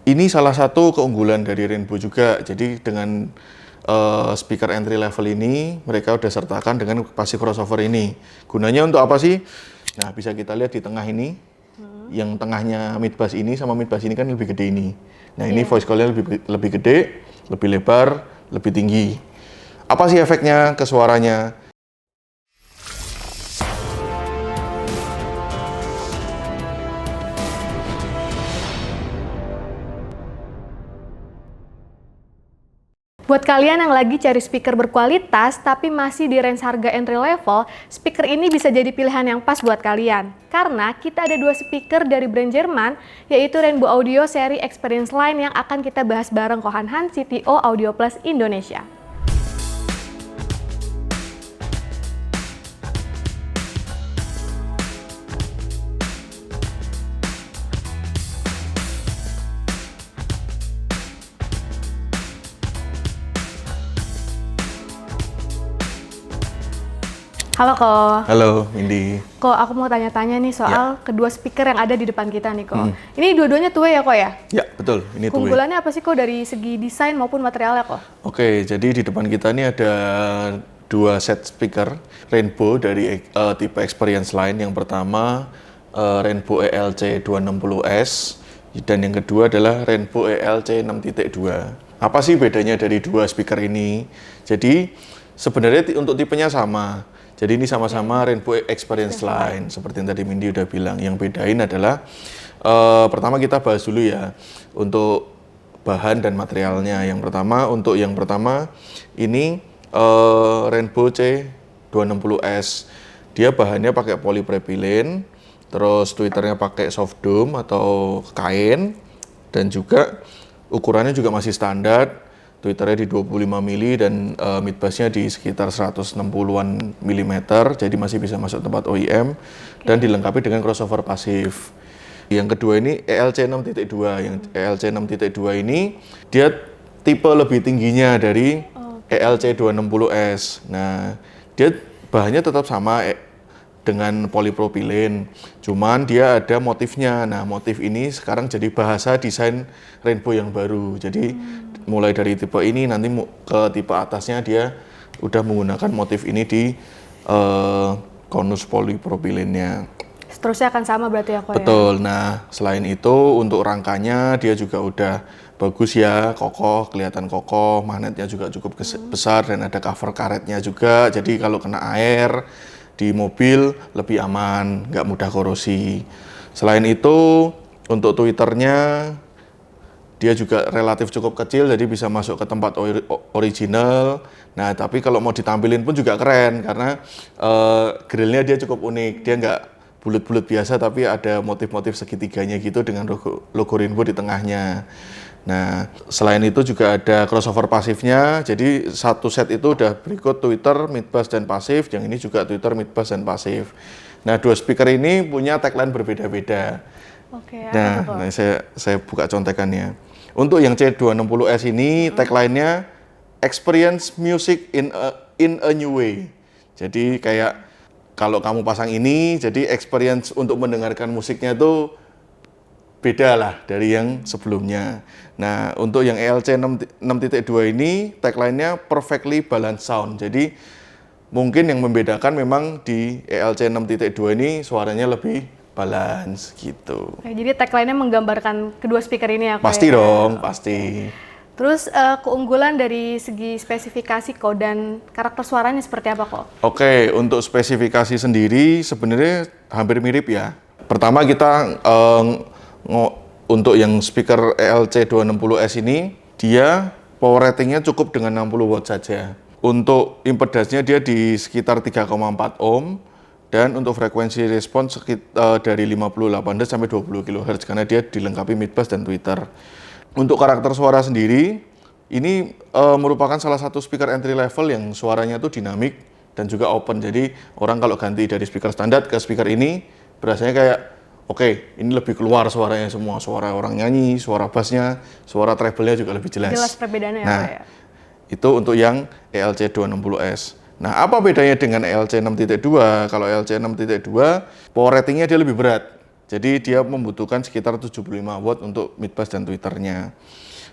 Ini salah satu keunggulan dari Rainbow juga. Jadi dengan speaker entry level ini mereka udah sertakan dengan passive crossover ini. Gunanya untuk apa sih? Nah, bisa kita lihat di tengah ini. Yang tengahnya mid bass ini sama mid bass ini kan lebih gede ini. Nah, ini voice coil-nya lebih gede, lebih lebar, lebih tinggi. Apa sih efeknya ke suaranya? Buat kalian yang lagi cari speaker berkualitas tapi masih di range harga entry level, speaker ini bisa jadi pilihan yang pas buat kalian. Karena kita ada 2 speaker dari brand Jerman, yaitu Rainbow Audio seri Experience Line yang akan kita bahas bareng Kohan Han, CTO Audio Plus Indonesia. Halo Ko. Halo, Indi. Ko, aku mau tanya-tanya nih soal kedua speaker yang ada di depan kita nih Ko. Ini dua-duanya two-way ya Ko ya? Ya, betul. Ini two-way. Keunggulannya apa sih Ko dari segi desain maupun materialnya Ko? Oke, jadi di depan kita ini ada 2 set speaker Rainbow dari tipe Experience Line. Yang pertama Rainbow ELC 260S dan yang kedua adalah Rainbow ELC 6.2. Apa sih bedanya dari 2 speaker ini? Jadi sebenarnya untuk tipenya sama. Jadi ini sama-sama Rainbow Experience Line, seperti yang tadi Mindy udah bilang. Yang bedain adalah, pertama kita bahas dulu ya, untuk bahan dan materialnya. Yang pertama ini Rainbow C260S. Dia bahannya pakai polypropylene, terus tweeternya pakai soft dome atau kain, dan juga ukurannya juga masih standar. Twitternya di 25 mili dan mid bassnya di sekitar 160-an mm, jadi masih bisa masuk tempat OEM dan dilengkapi dengan crossover pasif. Yang kedua ini ELC 6.2. Yang ELC 6.2 ini dia tipe lebih tingginya dari ELC 260S. Nah, dia bahannya tetap sama dengan polypropylene, cuman dia ada motifnya. Nah, motif ini sekarang jadi bahasa desain Rainbow yang baru. Jadi mulai dari tipe ini nanti ke tipe atasnya dia udah menggunakan motif ini di konus polypropylenenya. Seterusnya akan sama berarti ya Ko? Betul. Nah, selain itu untuk rangkanya dia juga udah bagus ya, kokoh, kelihatan kokoh, magnetnya juga cukup besar dan ada cover karetnya juga. Jadi kalau kena air di mobil lebih aman, nggak mudah korosi. Selain itu untuk tweeternya dia juga relatif cukup kecil, jadi bisa masuk ke tempat original. Nah, tapi kalau mau ditampilin pun juga keren karena grillnya dia cukup unik. Dia nggak bulat-bulat biasa, tapi ada motif-motif segitiganya gitu dengan logo Rainbow di tengahnya. Nah, selain itu juga ada crossover pasifnya. Jadi satu set itu udah berikut tweeter, mid bass dan pasif. Yang ini juga tweeter, mid bass dan pasif. Nah, 2 speaker ini punya tagline berbeda-beda. Oke. Nah, saya buka contekannya. Untuk yang C260S ini tagline-nya experience music in a new way. Jadi kayak kalau kamu pasang ini, jadi experience untuk mendengarkan musiknya itu beda lah dari yang sebelumnya. Nah, untuk yang ELC 6.2 ini tagline-nya perfectly balanced sound. Jadi mungkin yang membedakan memang di ELC 6.2 ini suaranya lebih balance gitu. Oke, jadi tagline-nya menggambarkan kedua speaker ini ya Ko? Pasti dong, pasti. Terus keunggulan dari segi spesifikasi Ko dan karakter suaranya seperti apa Ko? Oke, untuk spesifikasi sendiri sebenarnya hampir mirip ya. Pertama kita untuk yang speaker ELC 260S ini, dia power ratingnya cukup dengan 60 watt saja. Untuk impedasnya dia di sekitar 3,4 ohm, dan untuk frekuensi respon dari 58 Hz sampai 20 kHz karena dia dilengkapi mid bass dan tweeter. Untuk karakter suara sendiri, ini merupakan salah satu speaker entry level yang suaranya tuh dinamik dan juga open. Jadi orang kalau ganti dari speaker standar ke speaker ini, berasanya kayak oke, ini lebih keluar suaranya semua, suara orang nyanyi, suara bassnya, suara treble-nya juga lebih jelas. Jelas perbedaannya nah, ya? Itu untuk yang ELC 260S. Nah, apa bedanya dengan ELC 6.2? Kalau ELC 6.2, power ratingnya dia lebih berat. Jadi dia membutuhkan sekitar 75 watt untuk mid bass dan tweeternya.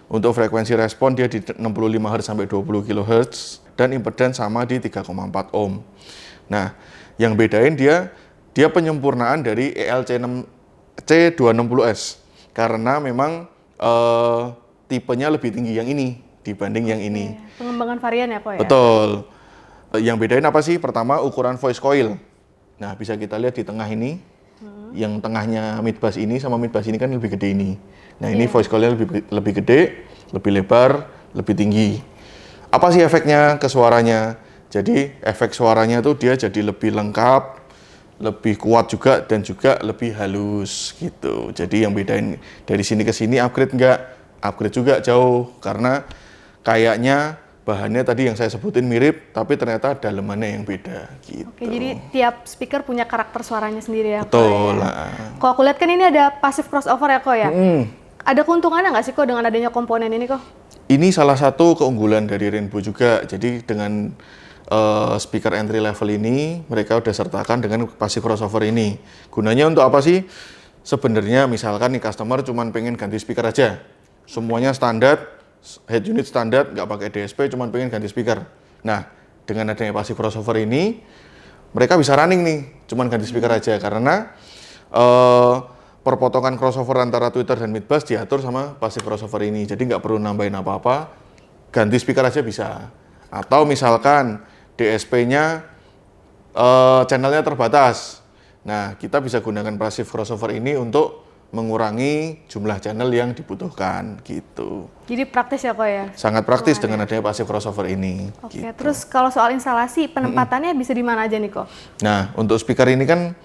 Untuk frekuensi respon dia di 65 Hz sampai 20 kHz dan impedans sama di 3,4 ohm. Nah, yang bedain dia penyempurnaan dari ELC260S karena memang tipenya lebih tinggi yang ini dibanding yang ini. Pengembangan varian ya kok ya? Betul. Yang bedain apa sih? Pertama ukuran voice coil. Nah, bisa kita lihat di tengah ini. Yang tengahnya mid bass ini sama mid bass ini kan lebih gede ini. Nah, ini voice coil-nya lebih gede, lebih lebar, lebih tinggi. Apa sih efeknya ke suaranya? Jadi efek suaranya tuh dia jadi lebih lengkap, lebih kuat juga dan juga lebih halus gitu. Jadi yang bedain dari sini ke sini upgrade enggak? Upgrade juga jauh karena kayaknya bahannya tadi yang saya sebutin mirip, tapi ternyata dalemannya yang beda gitu. Oke, jadi tiap speaker punya karakter suaranya sendiri ya? Betul. Kok aku lihat kan ini ada passive crossover ya kok ya? Ada keuntungannya nggak sih kok dengan adanya komponen ini kok? Ini salah satu keunggulan dari Rainbow juga. Jadi dengan speaker entry level ini, mereka udah sertakan dengan passive crossover ini. Gunanya untuk apa sih? Sebenarnya misalkan nih customer cuman pengen ganti speaker aja. Semuanya standar, head unit standar, nggak pakai DSP, cuman pengen ganti speaker. Nah, dengan adanya passive crossover ini, mereka bisa running nih, cuman ganti speaker aja karena perpotongan crossover antara tweeter dan mid bass diatur sama passive crossover ini. Jadi nggak perlu nambahin apa-apa, ganti speaker aja bisa. Atau misalkan DSP-nya channelnya terbatas. Nah, kita bisa gunakan passive crossover ini untuk mengurangi jumlah channel yang dibutuhkan gitu. Jadi praktis ya kok ya? Sangat praktis dengan adanya passive crossover ini. Oke, gitu. terus kalau soal instalasi, penempatannya bisa di mana aja nih kok? Nah, untuk speaker ini kan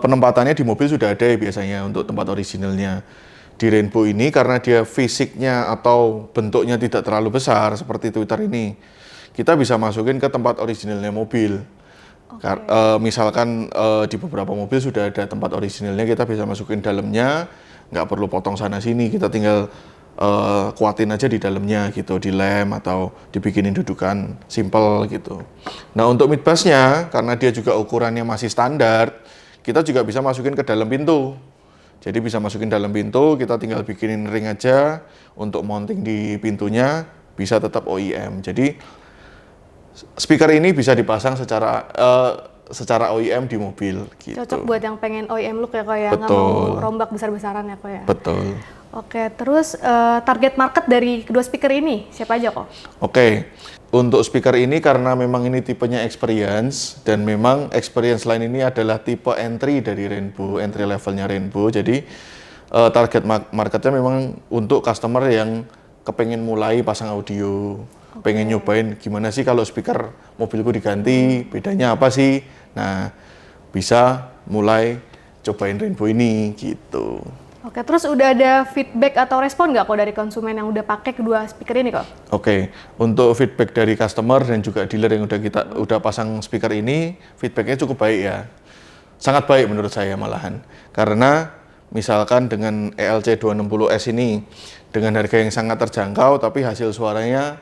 penempatannya di mobil sudah ada ya biasanya untuk tempat originalnya. Di Rainbow ini karena dia fisiknya atau bentuknya tidak terlalu besar seperti tweeter ini, kita bisa masukin ke tempat originalnya mobil. Misalkan di beberapa mobil sudah ada tempat originalnya, kita bisa masukin dalamnya, nggak perlu potong sana sini, kita tinggal kuatin aja di dalamnya gitu, di lem atau dibikinin dudukan simple gitu. Nah, untuk mid bass-nya karena dia juga ukurannya masih standar, kita juga bisa masukin ke dalam pintu. Jadi bisa masukin dalam pintu, kita tinggal bikinin ring aja untuk mounting di pintunya, bisa tetap OEM. Jadi speaker ini bisa dipasang secara OEM di mobil gitu. Cocok buat yang pengen OEM look ya kok ya, nggak mau rombak besar-besaran ya kok ya? Betul. Oke, terus target market dari kedua speaker ini siapa aja kok? Oke, untuk speaker ini karena memang ini tipenya experience dan memang experience line ini adalah tipe entry dari Rainbow, entry levelnya Rainbow. Jadi target marketnya memang untuk customer yang kepengen mulai pasang audio, pengen nyobain gimana sih kalau speaker mobilku diganti, bedanya apa sih? Nah, bisa mulai cobain Rainbow ini gitu. Oke, terus udah ada feedback atau respon nggak kok dari konsumen yang udah pakai kedua speaker ini kok? Oke, untuk feedback dari customer dan juga dealer yang udah pasang speaker ini, feedbacknya cukup baik ya. Sangat baik menurut saya malahan. Karena misalkan dengan ELC260S ini, dengan harga yang sangat terjangkau tapi hasil suaranya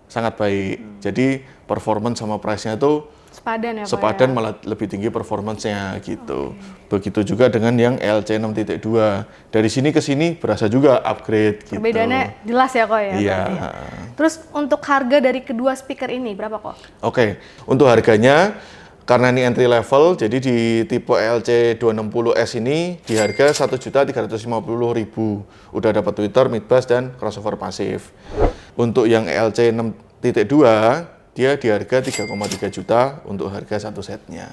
sangat baik. Jadi performance sama price-nya tuh Sepadan ya Pak sepadan ya? malah lebih tinggi performance-nya gitu. Begitu juga dengan yang ELC 6.2. Dari sini ke sini berasa juga upgrade gitu. Perbedaannya jelas ya kok ya? Iya. Ya? Terus untuk harga dari kedua speaker ini berapa kok? Oke, untuk harganya karena ini entry level, jadi di tipe ELC 260S ini di harga 1.350.000. Udah dapat tweeter, mid bass dan crossover pasif. Untuk yang ELC 6.2 dia di harga 3,3 juta untuk harga satu setnya.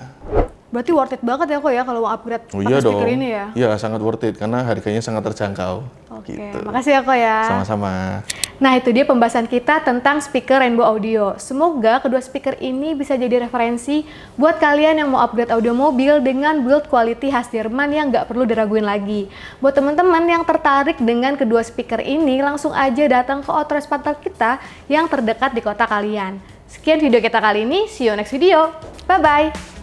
Berarti worth it banget ya kok ya kalau mau upgrade pakai speaker ini ya? Iya, sangat worth it karena harganya sangat terjangkau. Oke, Gitu. makasih ya kok ya. Sama-sama. Nah, itu dia pembahasan kita tentang speaker Rainbow Audio. Semoga kedua speaker ini bisa jadi referensi buat kalian yang mau upgrade audio mobil dengan build quality khas Jerman yang nggak perlu diraguin lagi. Buat teman-teman yang tertarik dengan kedua speaker ini, langsung aja datang ke Autorest Partner kita yang terdekat di kota kalian. Sekian video kita kali ini, see you next video. Bye-bye!